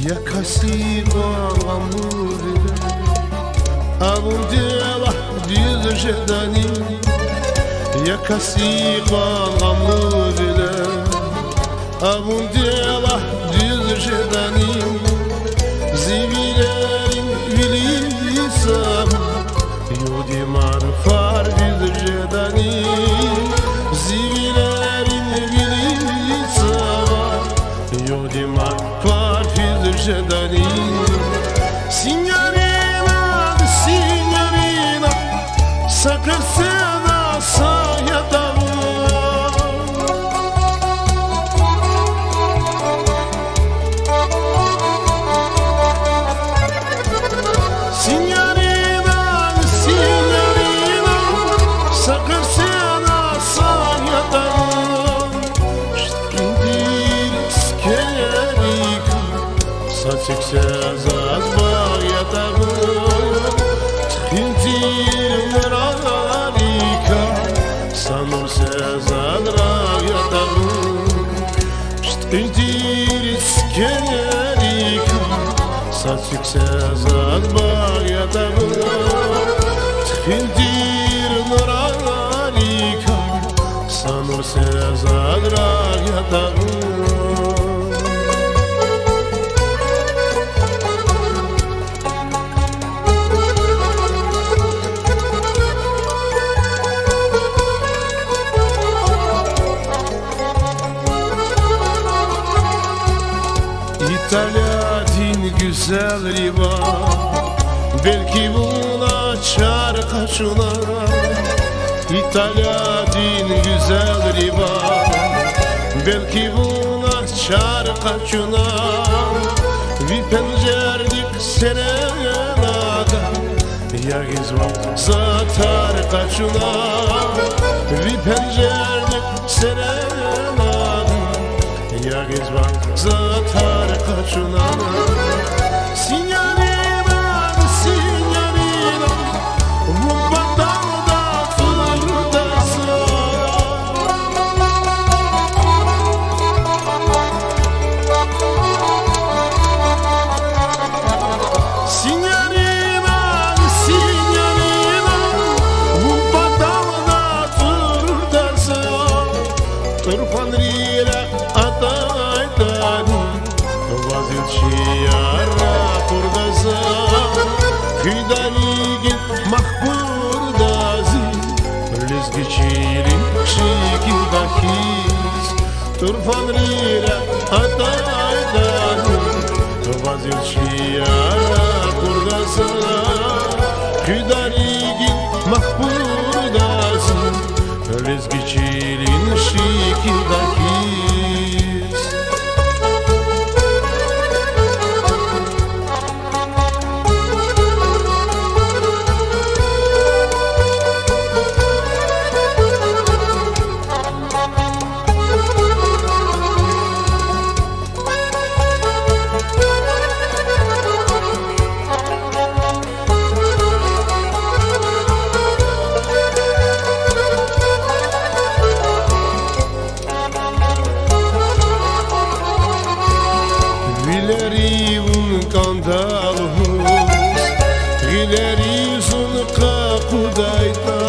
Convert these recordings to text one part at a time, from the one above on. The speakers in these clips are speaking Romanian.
Yakasiba amurida Abundela diz jedani Yakasiba amurida Abundela diz jedani Zivilerin vilisa Yudimar far diz jedani Zivilerin vilisa Yudimar far diz jedani Signorina, signorina Sakrasena sayada Сексез азбаятагы Тхинтир мэралика Санурсез адраятагы Тхинтир скенерика Сексез азбаятагы Тхинтир мэралика Санурсез адраятагы İtalya din güzel riva Belki buna çar kaçuna İtalya din güzel riva Belki buna çar kaçuna Bir pencerlik serenada Ya gizvan zatar kaçuna Bir pencerlik serenada Ya gizvan zatar kaçuna Signorina, signorina Bu batağda fırdasın Signorina, signorina Bu batağda fırdasın Tırpan rire Vazilçiyara kurdazı Hüdaligin mahburdazi Lizgiçilin şikidakiz Turfan rire ataydani Vazilçiyara kurdazı Hüdaligin mahburdazi Lizgiçilin şikidakiz Gilerizun kapudayta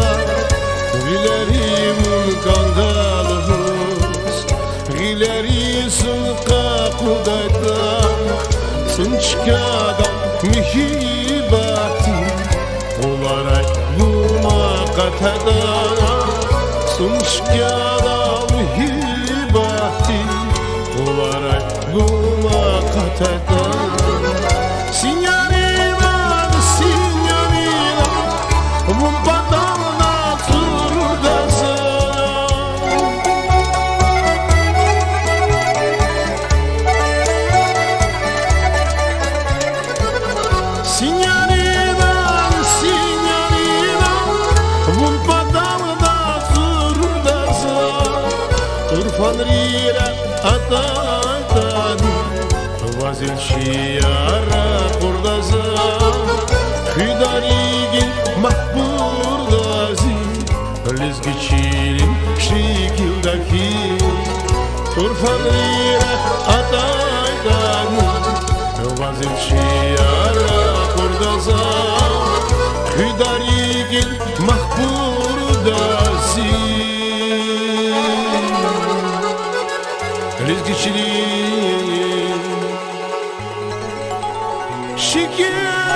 Gilerimun kandalhus Gilerizun kapudayta Sunçkadan mihibati Olarak buma katada Sunçkadan mihibati Olarak buma katada Signorina, signorina Bu batağda fırdasın Signorina, signorina Bu batağda fırdasın Turfan rire ataydani Vazilçiyara kurdazı Hüdaligin mahburdazi Lizgiçilin şikildaki Turfan rire ataydani Vazilçiyara kurdaza Hüdarigin mahburdasi Rizgiçiliğin şikayet